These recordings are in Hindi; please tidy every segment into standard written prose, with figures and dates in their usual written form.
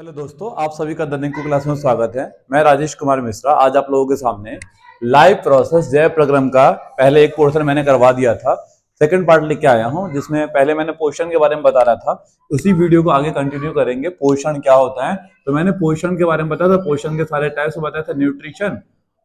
हेलो दोस्तों, आप सभी का द निंकू क्लास में स्वागत है। मैं राजेश कुमार मिश्रा आज आप लोगों के सामने लाइव प्रोसेस जैव प्रक्रम का पहले एक पोर्शन मैंने करवा दिया था, सेकंड पार्ट लेके आया हूं, जिसमें पहले मैंने पोषण के बारे में बता रहा था। उसी वीडियो को आगे कंटिन्यू करेंगे। पोषण क्या होता है, तो मैंने पोषण के बारे में बताया था, पोषण के सारे टाइप्स बताया था, न्यूट्रिशन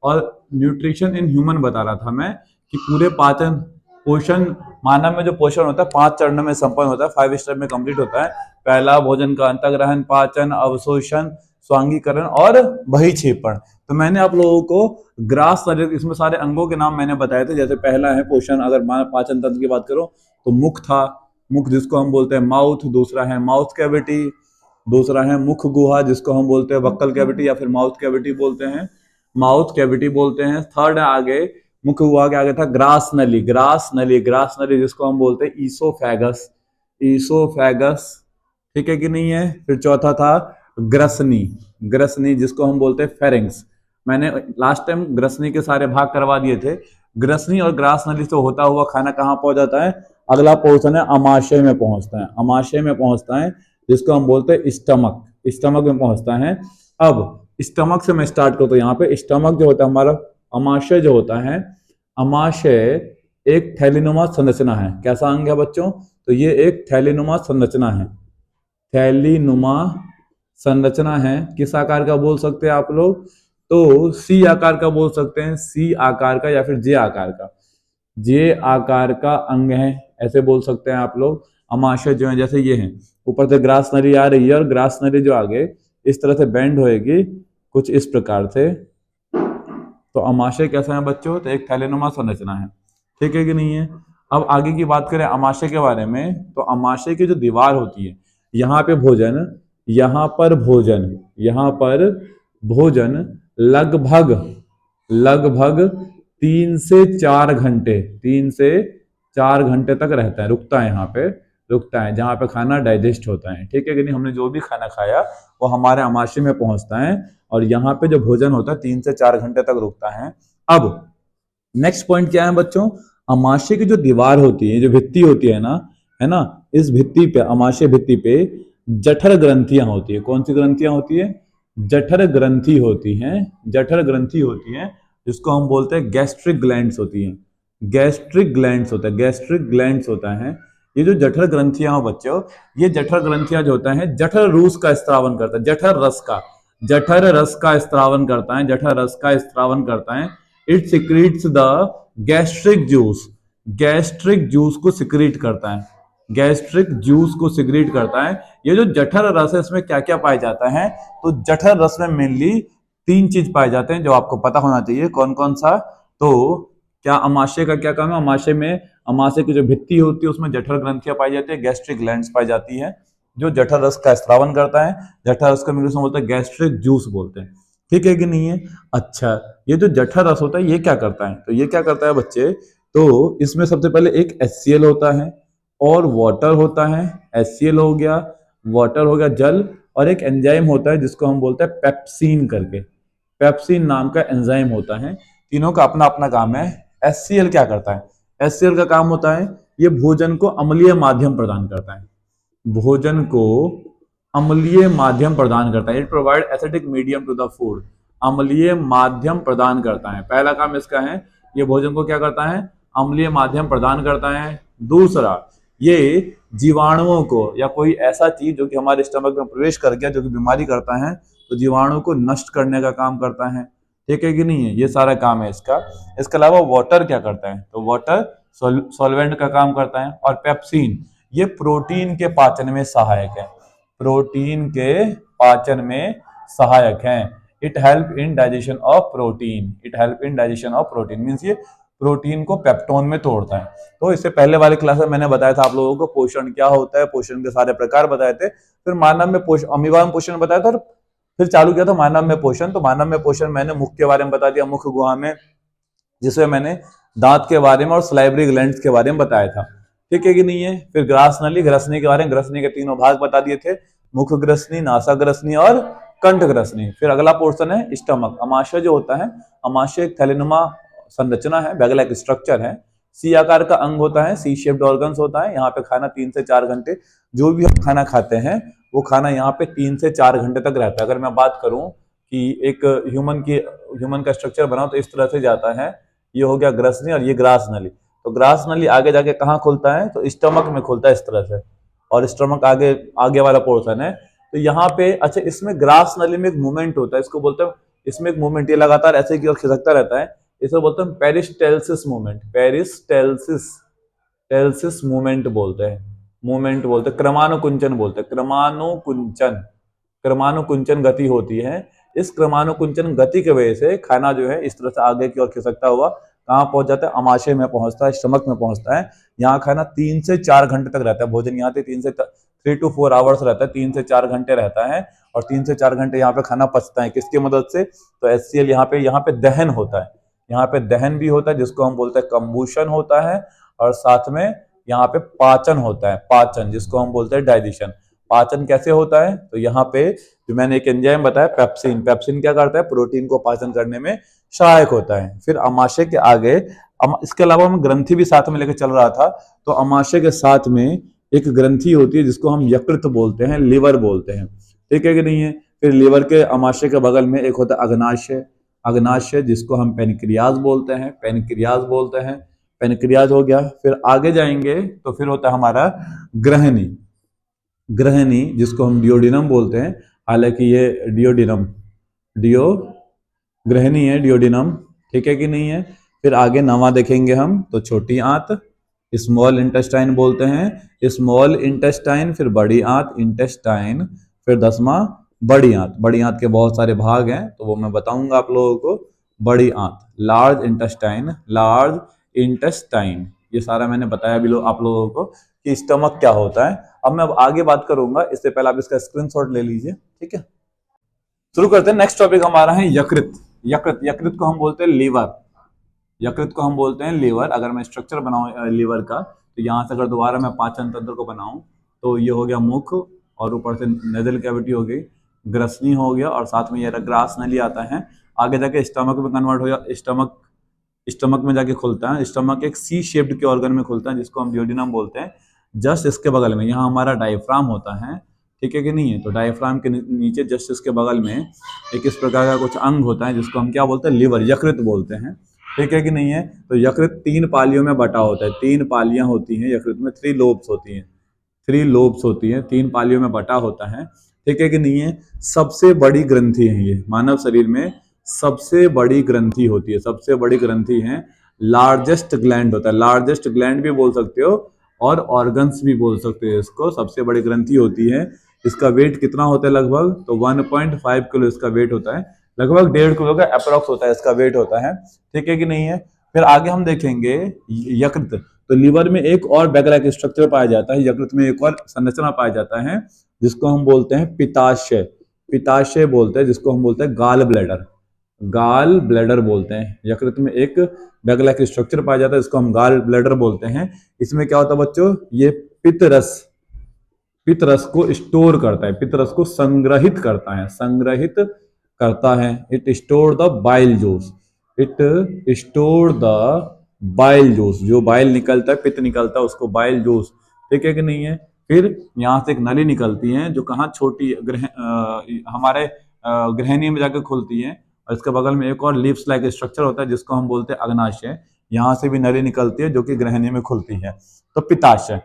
और न्यूट्रिशन इन ह्यूमन बता रहा था मैं कि पूरे पाचन पोषण मानव में जो पोषण होता है 5 चरणों में संपन्न होता है, 5 स्टेप में कंप्लीट होता है। पहला भोजन का अंतग्रहण, पाचन, अवशोषण, स्वांगीकरण और बहिक्षेपण। तो मैंने आप लोगों को ग्रास इसमें सारे अंगों के नाम मैंने बताए थे। जैसे पहला है पोषण, अगर पाचन तंत्र की बात करो तो मुख था, मुख जिसको हम बोलते हैं माउथ। दूसरा है माउथ कैविटी, दूसरा है मुख गुहा जिसको हम बोलते हैं बक्कल कैविटी या फिर माउथ कैविटी बोलते हैं, माउथ कैविटी बोलते हैं। थर्ड है आगे मुख गुहा के आगे था ग्रास नली, ग्रास नली, ग्रास नली जिसको हम बोलते हैं ईसोफेगस, ईसोफेगस, ठीक है कि नहीं है। फिर चौथा था ग्रसनी, ग्रसनी जिसको हम बोलते हैं फेरिंग्स। मैंने लास्ट टाइम ग्रसनी के सारे भाग करवा दिए थे। ग्रसनी और ग्रास नली से होता हुआ खाना कहाँ पहुंच जाता है, अगला पोर्शन है अमाशय में पहुंचता है, अमाशय में पहुंचता है जिसको हम बोलते हैं स्टमक, स्टमक में पहुंचता है। अब स्टमक से मैं स्टार्ट करता हूं। यहाँ पे स्टमक जो होता है हमारा, अमाशय जो होता है, अमाशय एक थैलीनुमा संरचना है। कैसा अंग है बच्चों, तो ये एक थैलीनुमा संरचना है, थैलीनुमा संरचना है। किस आकार का बोल सकते हैं आप लोग, तो सी आकार का बोल सकते हैं, सी आकार का या फिर जे आकार का, जे आकार का अंग है ऐसे बोल सकते हैं आप लोग। अमाशय जो है जैसे ये है, ऊपर से ग्रास नली आ रही है और ग्रास नली जो आगे इस तरह से बेंड होएगी कुछ इस प्रकार से। तो अमाशय कैसा है बच्चों, तो एक थैलीनुमा संरचना है, ठीक है कि नहीं है। अब आगे की बात करें अमाशय के बारे में, तो अमाशय की जो दीवार होती है, यहाँ पे भोजन, यहाँ पर भोजन, यहाँ पर भोजन लगभग लगभग 3 से 4 घंटे, 3 से 4 घंटे तक रहता है, रुकता है यहाँ पे, रुकता है जहाँ पे खाना डाइजेस्ट होता है, ठीक है कि नहीं। हमने जो भी खाना खाया वो हमारे अमाशय में पहुंचता है और यहाँ पे जो भोजन होता है 3 से 4 घंटे तक रुकता है। अब नेक्स्ट पॉइंट क्या है बच्चों, अमाशय की जो दीवार होती है, जो भित्ति होती है ना, इस भित्ति पे, अमाशय भित्ति पे जठर ग्रंथियां होती है। कौन सी ग्रंथियां होती है, जठर ग्रंथि होती हैं, जठर ग्रंथि होती हैं, जिसको हम बोलते हैं गैस्ट्रिक ग्लैंड्स होती हैं, गैस्ट्रिक ग्लैंड्स होता है, गैस्ट्रिक ग्लैंड्स होता है। ये जो जठर ग्रंथियां हो बच्चों, ये जठर ग्रंथियां जो होता है जठर रूस का स्त्रावन करता है, जठर रस का, जठर रस का स्त्रावन करता है, जठर रस का स्त्रावन करता है। It secretes the gastric juice, gastric juice को सिक्रीट करता है, गैस्ट्रिक जूस को सिक्रीट करता है। ये जो जठर रस है इसमें क्या क्या पाया जाता है, तो जठर रस में मेनली 3 चीज पाए जाते हैं जो आपको पता होना चाहिए। कौन कौन सा, तो क्या अमाशय का क्या काम है, अमाशय में, अमाशय की जो भित्ति होती है उसमें जठर ग्रंथियां पाई जाती है, गैस्ट्रिक ग्लैंड्स पाई जाती है जो जठर रस का स्त्रावन करता है। जठर रस को इंग्लिश में बोलते हैं गैस्ट्रिक जूस बोलते हैं, ठीक है कि नहीं है। अच्छा, ये जो जठर रस होता है ये क्या करता है, तो ये क्या करता है बच्चे, तो इसमें सबसे पहले एक HCl होता है और वाटर होता है। HCl हो गया, वाटर हो गया जल, और एक एंजाइम होता है जिसको हम बोलते हैं पेप्सिन करके, पेप्सिन नाम का एंजाइम होता है। तीनों का अपना अपना काम है। HCl क्या करता है, HCl का काम होता है ये भोजन को अम्लीय माध्यम प्रदान करता है, भोजन को अम्लीय माध्यम प्रदान करता है। It provide acidic medium to the food, अम्लीय माध्यम प्रदान करता है। पहला काम इसका है, ये भोजन को क्या करता है, अम्लीय माध्यम प्रदान करता है। दूसरा, ये जीवाणुओं को या कोई ऐसा चीज जो कि हमारे स्टमक में प्रवेश कर गया जो कि बीमारी करता है, तो जीवाणु को नष्ट करने का काम करता है, ठीक है कि नहीं है। ये सारा काम है इसका। इसके अलावा वाटर क्या करता है, तो वाटर सॉल्वेंट का काम करता है। और पेप्सिन ये प्रोटीन के पाचन में सहायक है, प्रोटीन के पाचन में सहायक है। It help in digestion of protein, it help in digestion of protein means ये प्रोटीन को पेप्टोन में तोड़ता है। तो इससे पहले वाले क्लास में मैंने बताया था आप लोगों को पोषण क्या होता है, पोषण के सारे प्रकार बताए थे। फिर मानव में पोषण, अमीबा में पोषण बताया था, फिर चालू किया था मानव में पोषण। तो मानव में पोषण मैंने मुख के बारे में बता दिया, मुख गुहा में, जिसमें मैंने दांत के बारे में और सलाइवरी ग्लैंड्स के बारे में बताया था, ठीक है कि नहीं है। फिर ग्रास नली, ग्रसनी के बारे में, ग्रसनी के 3 भाग बता दिए थे, मुख ग्रसनी, नासा ग्रसनी और कंठ ग्रसनी। फिर अगला पोर्शन है स्टमक। अमाशय जो होता है, अमाशय एक थैलीनुमा संरचना है, बैग लाइक स्ट्रक्चर है, सी आकार का अंग होता है, सी शेप्ड ऑर्गन्स होता है। यहाँ पे खाना 3 से 4 घंटे जो भी हम खाना खाते हैं वो खाना यहाँ पे 3 से 4 घंटे तक रहता है। अगर मैं बात करूं कि एक ह्यूमन का स्ट्रक्चर बनाओ तो इस तरह से जाता है। ये हो गया ग्रसनी और ये ग्रास नली। तो ग्रास नली आगे जाके कहाँ खुलता है, तो स्टमक में खुलता है इस तरह से, और स्टमक आगे आगे वाला पोर्शन है। तो यहाँ पे अच्छा, इसमें ग्रास नली में एक मूवमेंट होता है, इसको बोलते हैं, इसमें एक मूवमेंट ये लगातार ऐसे की ओर खिसकता रहता है, इसे बोलते हैं पेरिस्टेल्सिस मूवमेंट। पेरिस्टेल्सिस टेल्सिस मूवमेंट बोलते हैं, मूवमेंट बोलते हैं, क्रमानुकुंचन बोलते हैं, क्रमानुकुंचन, क्रमानुकुंचन गति होती है। इस क्रमानुकुंचन गति की वजह से खाना जो है इस तरह से आगे की ओर खिसकता हुआ कहाँ पहुंच जाता है, अमाशय में पहुंचता है, स्टमक में पहुंचता है। यहाँ खाना 3 से 4 घंटे तक रहता है, भोजन यहाँ पे 3 to 4 आवर्स रहता है, 3 से 4 घंटे रहता है, और 3 से 4 घंटे यहाँ पे खाना पचता है। किसकी मदद से, तो HCl यहाँ पे दहन होता है, यहाँ पे दहन भी होता है जिसको हम बोलते हैं कंबूशन होता है, और साथ में यहाँ पे पाचन होता है, पाचन जिसको हम बोलते हैं डाइजेशन। पाचन कैसे होता है, तो यहाँ पे जो मैंने एक एंजाइम बताया पेप्सिन, पेप्सिन क्या करता है, प्रोटीन को पाचन करने में सहायक होता है। फिर अमाशय के आगे इसके अलावा मैं ग्रंथि भी साथ में लेकर चल रहा था, तो अमाशय के साथ में एक ग्रंथि होती है जिसको हम यकृत बोलते हैं, लिवर बोलते हैं, ठीक है कि नहीं है। फिर लिवर के अमाशय के बगल में एक होता है अग्नाशय, अग्नाशय जिसको हम पेनक्रियाज बोलते हैं, पेनक्रियाज बोलते हैं, पेनक्रियाज हो गया। फिर आगे जाएंगे तो फिर होता है हमारा ग्रहणी, ग्रहणी जिसको हम डियोडिनम बोलते हैं, हालांकि ये डियोडिनम डियो ग्रहणी है, डियोडिनम, ठीक है कि नहीं है। फिर आगे नवा देखेंगे हम तो छोटी आंत, स्मॉल इंटेस्टाइन बोलते हैं, स्मॉल इंटेस्टाइन, फिर बड़ी आंत इंटेस्टाइन, फिर 10वां बड़ी आंत। बड़ी आंत के बहुत सारे भाग हैं तो वो मैं बताऊंगा आप लोगों को। बड़ी आंत, लार्ज इंटेस्टाइन, लार्ज इंटेस्टाइन, ये सारा मैंने बताया भी आप लोगों को कि स्टमक क्या होता है। अब मैं आगे बात करूंगा, इससे पहले आप इसका स्क्रीनशॉट ले लीजिए, ठीक है। शुरू करते हैं। नेक्स्ट टॉपिक हमारा है यकृत। यकृत, यकृत को हम बोलते हैं लीवर, यकृत को हम बोलते हैं लीवर। अगर मैं स्ट्रक्चर बनाऊं लीवर का, तो यहाँ से अगर दोबारा मैं पाचन तंत्र को बनाऊं तो ये हो गया मुख, और ऊपर से नेजल कैविटी हो गई, ग्रसनी हो गया, और साथ में ये ग्रास नली आता है। आगे जाके स्टमक में कन्वर्ट हो गया, स्टमक, स्टमक में जाके खुलता है। स्टमक एक सी शेप्ड के ऑर्गन में खुलता है जिसको हम डियोडिनम बोलते हैं। जस्ट इसके बगल में यहाँ हमारा डायफ्राम होता है, ठीक है कि नहीं है। तो डायफ्राम के नीचे जस्ट इसके बगल में एक इस प्रकार का कुछ अंग होता है जिसको हम क्या बोलते हैं, लिवर, यकृत बोलते हैं, ठीक है कि नहीं है। तो यकृत 3 पालियों में बटा होता है, 3 पालियां होती हैं यकृत में, 3 लोब्स होती हैं, 3 लोब्स होती हैं, 3 पालियों में बटा होता है, ठीक है कि नहीं है। सबसे बड़ी ग्रंथि है ये, मानव शरीर में सबसे बड़ी ग्रंथि होती है, सबसे बड़ी ग्रंथि है। लार्जेस्ट ग्लैंड होता है, लार्जेस्ट ग्लैंड भी बोल सकते हो और ऑर्गन्स भी बोल सकते हो इसको। सबसे बड़ी ग्रंथि होती है। इसका वेट कितना होता है लगभग, तो 1.5 किलो इसका वेट होता है, लगभग 1.5 किलो का अप्रोक्स होता है इसका वेट होता है, ठीक है कि नहीं है। फिर आगे हम देखेंगे यकृत। तो लीवर में एक और बैग लाइक स्ट्रक्चर पाया जाता है, यकृत में एक और संरचना पाया जाता है जिसको हम बोलते हैं पित्ताशय, पित्ताशय बोलते हैं, जिसको हम बोलते हैं गाल ब्लैडर, गाल ब्लैडर बोलते हैं। यकृत में एक बैग लाइक स्ट्रक्चर पाया जाता है जिसको हम गाल ब्लैडर बोलते हैं। इसमें क्या होता है बच्चों, ये पित्तरस, पित्तरस को स्टोर करता है, पित्तरस को संग्रहित करता है, संग्रहित करता है। It store the bile juice, it store the bile juice, जो बाइल निकलता है, पित्त निकलता है, उसको बाइल जूस, ठीक है कि नहीं है। फिर यहाँ से एक नली निकलती है जो कहाँ, छोटी हमारे ग्रहणी में जाकर खुलती है, और इसके बगल में एक और लीव्स लाइक स्ट्रक्चर होता है जिसको हम बोलते हैं अग्नाशय। यहाँ से भी नली निकलती है जो कि ग्रहणी में खुलती है। तो पित्ताशय।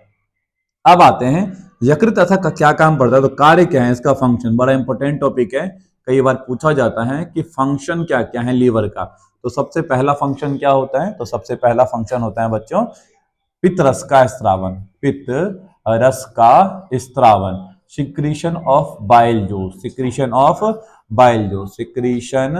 अब आते हैं यकृत ऐसा का क्या काम करता है, तो कार्य क्या है इसका, फंक्शन, बड़ा इंपॉर्टेंट टॉपिक है, कई बार पूछा जाता है कि फंक्शन क्या क्या है लीवर का। तो सबसे पहला फंक्शन क्या होता है, तो सबसे पहला फंक्शन होता है बच्चों पित्त रस का स्त्रावन, पित्त रस का स्त्रावन, secretion of bile juice, secretion of bile juice, secretion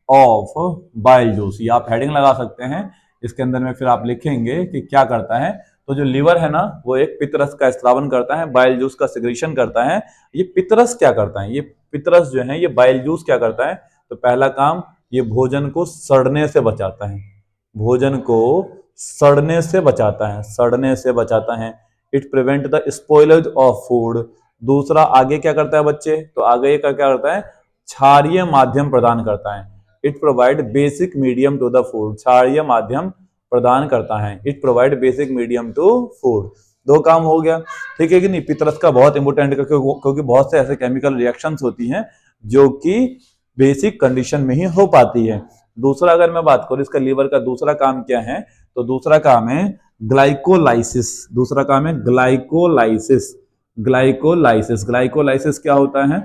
of bile juice, ये आप हेडिंग लगा सकते हैं। इसके अंदर में फिर आप लिखेंगे कि क्या करता है। तो जो लीवर है ना, वो एक पित्तरस का स्त्रावन करता है, बाइल जूस का सिक्रीशन करता है। ये पित्तरस क्या करता है, ये पित्तरस जो है, ये बाइल जूस क्या करता है, तो पहला काम, ये भोजन को सड़ने से बचाता है, भोजन को सड़ने से बचाता है, सड़ने से बचाता है। It prevent the spoilage of food. दूसरा आगे क्या करता है बच्चे, तो आगे ये क्या करता है, क्षारीय माध्यम प्रदान करता है। It provide basic medium to the food, क्षारीय माध्यम प्रदान करता है। It provide basic medium to food. दो काम हो गया, ठीक है कि नहीं। पितरस का बहुत इंपॉर्टेंट, क्योंकि बहुत से ऐसे केमिकल रिएक्शंस होती हैं जो कि बेसिक कंडीशन में ही हो पाती है। दूसरा अगर मैं बात करूं इसका लीवर का दूसरा काम क्या है, तो दूसरा काम है ग्लाइकोलाइसिस। दूसरा काम है ग्लाइकोलाइसिस। ग्लाइकोलाइसिस, ग्लाइकोलाइसिस क्या होता है?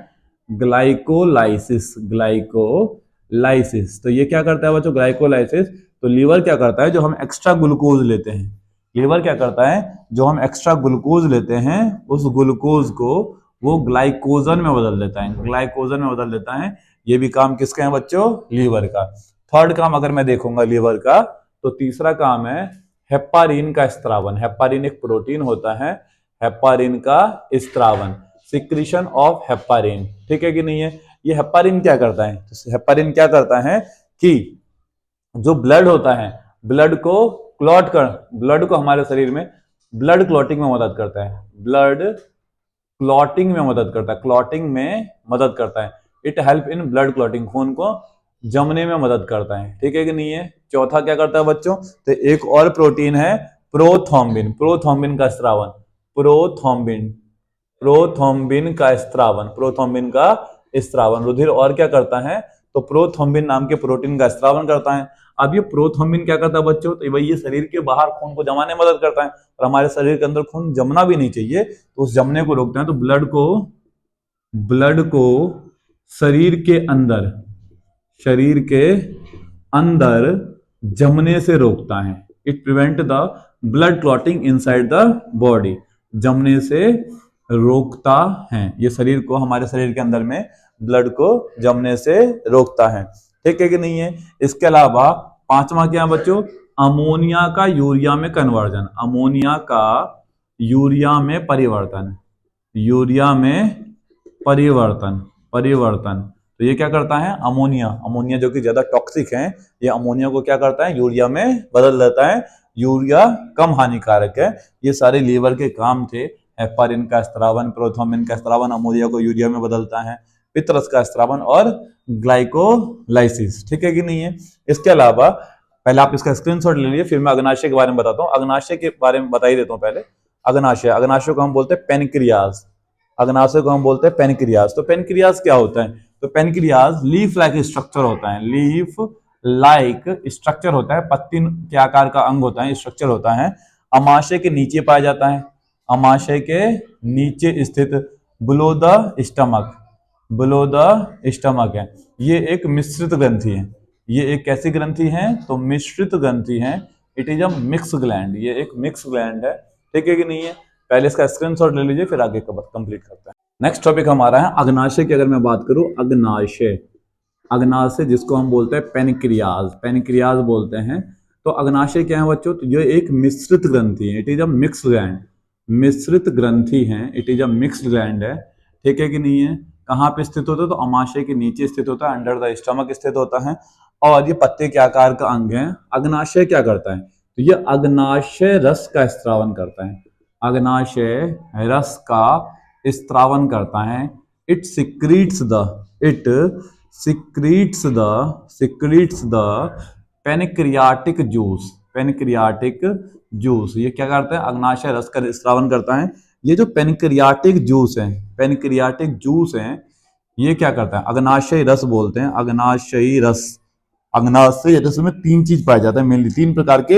Glycolysis, glycolysis. तो ये क्या करता है बच्चों? ग्लाइकोलाइसिस। तो लीवर क्या करता है, जो हम एक्स्ट्रा ग्लूकोज लेते हैं, लीवर क्या करता है, जो हम एक्स्ट्रा ग्लूकोज लेते हैं उस ग्लूकोज को वो ग्लाइकोजन में बदल देता है, ग्लाइकोजन में बदल देता है। ये भी काम किसका है बच्चों? लीवर का। थर्ड काम अगर मैं देखूंगा लीवर का, तो तीसरा काम है हेपारिन का स्त्रावन। हेपारिन एक प्रोटीन होता है, हेपारिन का स्त्रावन, सिक्रीशन ऑफ हेपारिन, ठीक है कि नहीं है। ये हेपारिन क्या करता है? तो हेपारिन क्या करता है कि जो ब्लड होता है, ब्लड को क्लॉट कर, ब्लड को हमारे शरीर में ब्लड क्लॉटिंग में मदद करता है, ब्लड क्लॉटिंग में मदद करता है, क्लॉटिंग में मदद करता है। It help in blood clotting, खून को जमने में मदद करता है, ठीक है कि नहीं है। चौथा क्या करता है बच्चों? तो एक और प्रोटीन है प्रोथ्रोम्बिन, प्रोथ्रोम्बिन का स्त्रावन, प्रोथ्रोम्बिन, प्रोथ्रोम्बिन का स्त्रावन, प्रोथ्रोम्बिन का स्त्रावन। रुधिर और क्या करता है? तो प्रोथ्रोम्बिन नाम के प्रोटीन का स्त्रावन करता है। अब ये प्रोथ्रोम्बिन क्या करता है बच्चों? तो भाई ये शरीर के बाहर खून को जमाने में मदद करता है, और हमारे शरीर के अंदर खून जमना भी नहीं चाहिए, तो उस जमने को रोकते हैं। तो ब्लड को शरीर के अंदर, शरीर के अंदर जमने से रोकता है। It prevent the blood clotting inside the body, जमने से रोकता है। ये शरीर को, हमारे शरीर के अंदर में ब्लड को जमने से रोकता है, ठीक है कि नहीं है। इसके अलावा पांचवा क्या है बच्चों? अमोनिया का यूरिया में कन्वर्जन, अमोनिया का यूरिया में परिवर्तन, यूरिया में परिवर्तन, परिवर्तन। तो ये क्या करता है? अमोनिया, अमोनिया जो कि ज्यादा टॉक्सिक है, ये अमोनिया को क्या करता है? यूरिया में बदल देता है। यूरिया कम हानिकारक है। ये सारे लीवर के काम थे। हेपारिन का स्त्रावन, प्रोथ्रोम्बिन का स्त्रावन अमोनिया को यूरिया में बदलता है, पितरस का स्त्रावन और ग्लाइकोलाइसिस, ठीक है कि नहीं है। इसके अलावा पहले आप इसका स्क्रीनशॉट ले लीजिए, फिर मैं अग्नाशय के बारे में बताता हूँ। अग्नाशय के बारे में बता ही देता हूँ पहले। अग्नाशय, अग्नाशय को हम बोलते हैं पेनक्रियाज, अग्नाशय को हम बोलते हैं पेनक्रियाज। तो पेनक्रियाज क्या होता है? तो पेनक्रियाज लीफ लाइक स्ट्रक्चर होता है, लीफ लाइक स्ट्रक्चर होता है, पत्ती के आकार का अंग होता है, स्ट्रक्चर होता है। अमाशय के नीचे पाया जाता है, अमाशय के नीचे स्थित, below the stomach, below the stomach है। ये एक मिश्रित ग्रंथि है, ये एक कैसी ग्रंथि है? तो मिश्रित ग्रंथि है। It is a mix gland, ये एक मिक्स ग्लैंड है, ठीक है कि नहीं है। पहले इसका स्क्रीनशॉट ले लीजिए, फिर आगे का कंप्लीट करते हैं। नेक्स्ट टॉपिक हमारा है अग्नाशय की। अगर मैं बात करूं अग्नाशय, अग्नाशय जिसको हम बोलते हैं पेनक्रियाज, पेनक्रियाज बोलते हैं। तो अग्नाशय क्या है बच्चों? तो ये एक मिश्रित ग्रंथि है, it is a mix gland, मिश्रित ग्रंथि है, it is a mixed gland है, ठीक है कि नहीं है। कहाँ पे स्थित होता है? तो अमाशय के नीचे स्थित होता है, अंडर द स्टमक स्थित होता है, और ये पत्ते के आकार का अंग है। अग्नाशय क्या करता है? तो ये अग्नाशय रस का स्त्रावन करता है, अग्नाशय रस का स्त्रावन करता है। It secretes the, it secretes the, secretes the pancreatic juice, pancreatic juice. ये क्या करता है? अग्नाशय रस का स्त्रावन करता है। ये जो पेनक्रियाटिक जूस है, पेनक्रियाटिक जूस है, ये क्या करता है? अग्नाशय रस बोलते हैं, अग्नाशयी रस। अग्नाशय रस में तीन चीज पाया जाता है, मेनली तीन प्रकार के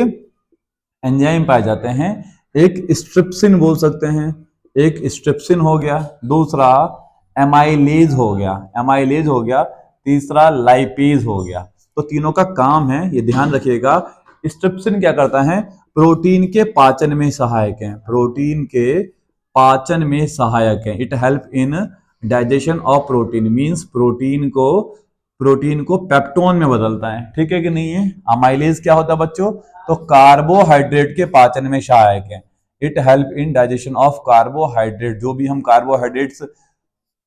एंजाइम पाए जाते हैं। एक स्ट्रिप्सिन बोल सकते हैं, एक स्ट्रिप्सिन हो गया, दूसरा एमाइलेज हो गया, एमाइलेज हो गया, तीसरा लाइपेज हो गया। तो तीनों का काम है, ये ध्यान रखिएगा। स्ट्रिप्सिन क्या करता है? प्रोटीन के पाचन में सहायक है, प्रोटीन के पाचन में सहायक है। It help in digestion of protein, means protein को पेप्टोन में बदलता है, ठीक है कि नहीं है। अमाइलेज क्या होता है बच्चों? तो कार्बोहाइड्रेट के पाचन में सहायक है। It help in digestion of carbohydrate, जो भी हम कार्बोहाइड्रेट्स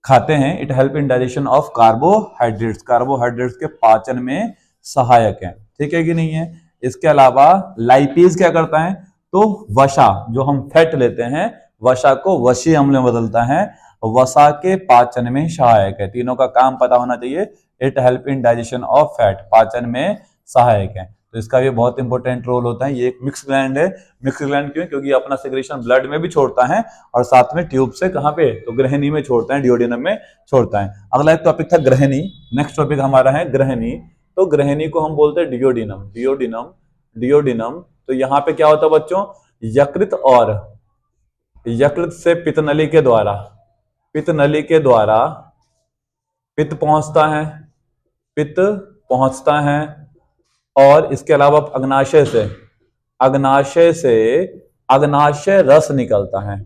खाते हैं, it help in digestion of carbohydrates, carbohydrates के पाचन में सहायक है, ठीक है कि नहीं है। इसके अलावा लाइपेज क्या करता है? तो वसा, जो हम फैट लेते हैं, वसा को वसीय अम्ल में बदलता है, वसा के पाचन में सहायक है। तीनों का काम पता होना चाहिए। It help in digestion of fat, पाचन में सहायक है। तो इसका भी बहुत इंपॉर्टेंट रोल होता है। ये एक मिक्स ग्लैंड है। मिक्स ग्लैंड क्यों? क्योंकि अपना सेक्रेशन ब्लड में भी छोड़ता है और साथ में ट्यूब से कहाँ पे? तो ग्रहणी में छोड़ता है, डिओडिनम में छोड़ता है। अगला एक टॉपिक था ग्रहणी। नेक्स्ट टॉपिक हमारा है ग्रहणी। तो ग्रहणी को हम बोलते हैं डिओडिनम। Duodenum, duodenum. तो यहाँ पे क्या होता है बच्चों? यकृत और यकृत से पित्तनली के द्वारा, पित्तनली के द्वारा पित्त पहुंचता है, पित्त पहुंचता है। और इसके अलावा अग्नाशय से, अग्नाशय से अग्नाशय रस निकलता है,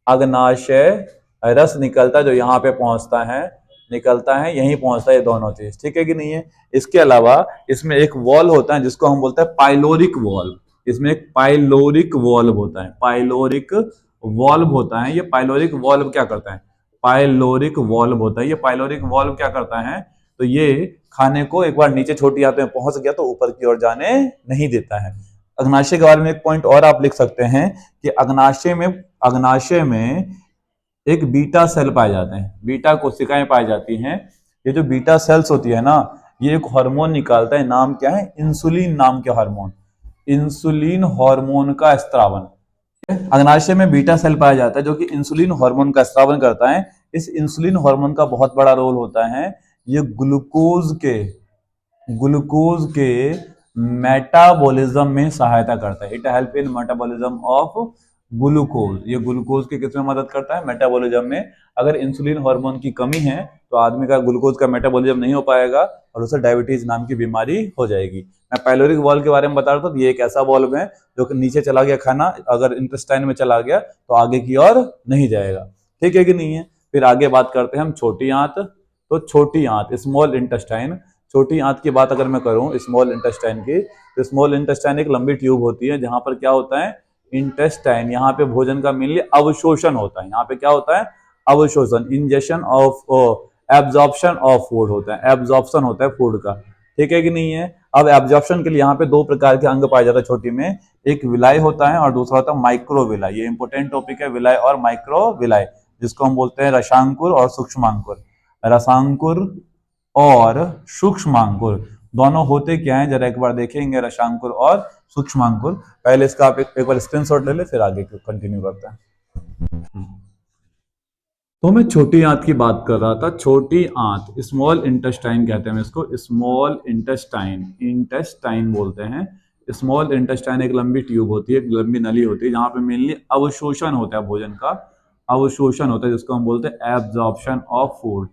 अग्नाशय रस निकलता है जो यहाँ पे पहुंचता है, निकलता है, यहीं पहुंचता है। ये दोनों चीज ठीक है कि नहीं है? इसके अलावा इसमें एक वॉल्व होता है जिसको हम बोलते हैं पाइलोरिक वॉल्व। इसमें एक पाइलोरिक वॉल्व होता है, पाइलोरिक वॉल्व होता है। ये पाइलोरिक वॉल्व क्या करता है? पाइलोरिक वॉल्व होता है। ये पाइलोरिक वॉल्व क्या करता है? तो ये खाने को एक बार नीचे छोटी आंत में पहुंच गया तो ऊपर की ओर जाने नहीं देता है। अग्नाशय के बारे में एक पॉइंट और आप लिख सकते हैं कि अग्नाशय में एक बीटा सेल पाए जाते हैं, बीटा कोशिकाएं पाई जाती हैं। ये जो बीटा सेल्स होती है ना, ये एक हार्मोन निकालता है। नाम क्या है? इंसुलिन नाम के हार्मोन, इंसुलिन हार्मोन का स्त्रावन। अग्नाशय में बीटा सेल पाया जाता है जो कि इंसुलिन हार्मोन का स्त्रावन करता है। इस इंसुलिन हार्मोन का बहुत बड़ा रोल होता है। ये ग्लूकोज के मेटाबॉलिज्म में सहायता करता है। It help in metabolism of glucose. ये ग्लूकोज के किस में मदद करता है? मेटाबॉलिज्म में। अगर इंसुलिन हार्मोन की कमी है तो आदमी का ग्लूकोज का मेटाबॉलिज्म नहीं हो पाएगा और उसे डायबिटीज नाम की बीमारी हो जाएगी। मैं पाइलोरिक वॉल्व के बारे में बता रहा था। ये एक ऐसा वॉल्व है जो कि नीचे चला गया खाना, अगर इंटेस्टाइन में चला गया तो आगे की ओर नहीं जाएगा। ठीक है कि नहीं है? फिर आगे बात करते हैं हम छोटी आंत। तो छोटी आंत, स्मॉल इंटेस्टाइन। छोटी आंत की बात अगर मैं करूं स्मॉल इंटेस्टाइन की, तो स्मॉल इंटेस्टाइन एक लंबी ट्यूब होती है जहां पर क्या होता है? इंटेस्टाइन, यहाँ पे भोजन का मेनली अवशोषण होता है। यहाँ पे क्या होता है? अवशोषण, injection of absorption of food होता है, एब्जॉर्प्शन होता है फूड का। ठीक है कि नहीं है? अब एब्जॉर्प्शन के लिए यहाँ पे दो प्रकार के अंग पाए जाते हैं छोटी में। एक विलाय होता है और दूसरा होता है माइक्रोविलाय। ये इंपॉर्टेंट टॉपिक है, विलाय और माइक्रोविलाय, जिसको हम बोलते हैं रसांकुर और सूक्ष्मांकुर। रसांकुर और सूक्ष्मांकुर दोनों होते क्या है जरा एक बार देखेंगे, रसांकुर और सूक्ष्मांकुर। पहले इसका आप एक बार स्क्रीनशॉट ले ले, फिर आगे कंटिन्यू करते हैं। तो मैं छोटी आंत की बात कर रहा था। छोटी आंत, स्मॉल इंटेस्टाइन कहते हैं इसको, स्मॉल इंटेस्टाइन, इंटेस्टाइन बोलते हैं। स्मॉल इंटेस्टाइन एक लंबी ट्यूब होती है, एक लंबी नली होती है जहां पे मेनली अवशोषण होता है, भोजन का अवशोषण होता है, जिसको हम बोलते हैं absorption of food.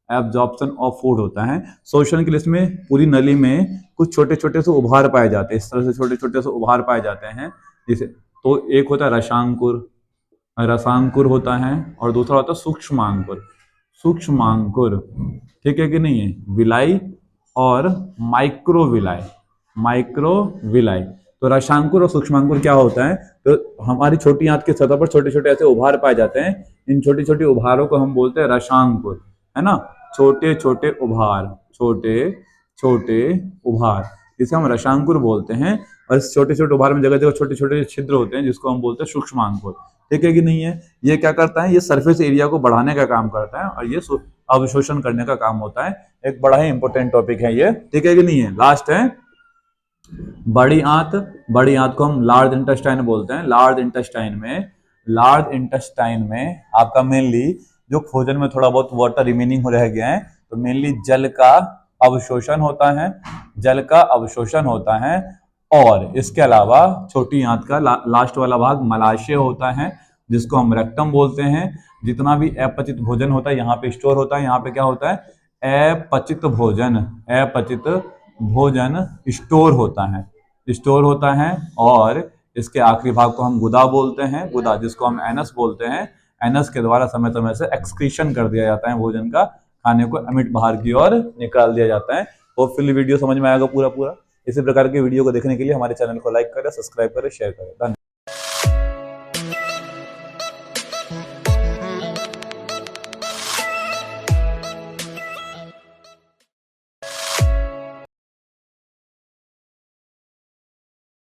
Absorption of food होता है। शोषण के लिए इसमें पूरी नली में कुछ छोटे छोटे से उभार पाए जाते हैं। इस तरह से छोटे छोटे से उभार पाए जाते हैं। जिसे तो एक होता है रसांकुर, रसांकुर होता है, और दूसरा होता है सूक्ष्मांकुर, सूक्ष्मांकुर। ठीक है कि नहीं है? विलाई और माइक्रोविलाई, माइक्रोविलाई। तो रसांकुर और सूक्ष्मांकुर क्या होता है? तो हमारी छोटी आंत की सतह पर छोटे छोटे ऐसे उभार पाए जाते हैं। इन छोटी छोटी उभारों को हम बोलते हैं रसांकुर, है ना? छोटे छोटे उभार, छोटे छोटे उभार, जिसे हम रसांकुर बोलते हैं। और इस छोटे छोटे उभार में जगह जगह छोटे छोटे छिद्र होते हैं जिसको हम बोलते हैं सूक्ष्मांकुर। ठीक है कि नहीं है? ये क्या करता है? ये सरफेस एरिया को बढ़ाने का काम करता है और ये अवशोषण करने का काम होता है। एक बड़ा ही इंपॉर्टेंट टॉपिक है ये। ठीक है कि नहीं है? लास्ट है बड़ी आंत। बड़ी आंत को हम लार्ज इंटेस्टाइन बोलते हैं। लार्ज इंटेस्टाइन में, लार्ज इंटेस्टाइन में आपका मेनली जो भोजन में थोड़ा बहुत वाटर रिमेनिंग रह गया है, तो मेनली जल का अवशोषण होता है, जल का अवशोषण होता है। और इसके अलावा छोटी आंत का लास्ट वाला भाग मलाशय होता है, जिसको हम रेक्टम बोलते हैं। जितना भी अपचित भोजन होता है यहाँ पे स्टोर होता है। यहाँ पे क्या होता है? अपचित भोजन, अपचित भोजन स्टोर होता है, स्टोर होता है। और इसके आखिरी भाग को हम गुदा बोलते हैं, गुदा, जिसको हम एनस बोलते हैं। एनस के द्वारा समय समय से एक्सक्रीशन कर दिया जाता है भोजन का, खाने को अमिट बाहर की ओर निकाल दिया जाता है। होपफुली वीडियो समझ में आएगा पूरा पूरा। इसी प्रकार के वीडियो को देखने के लिए हमारे चैनल को लाइक करें, सब्सक्राइब करें, शेयर करें। धन्यवाद।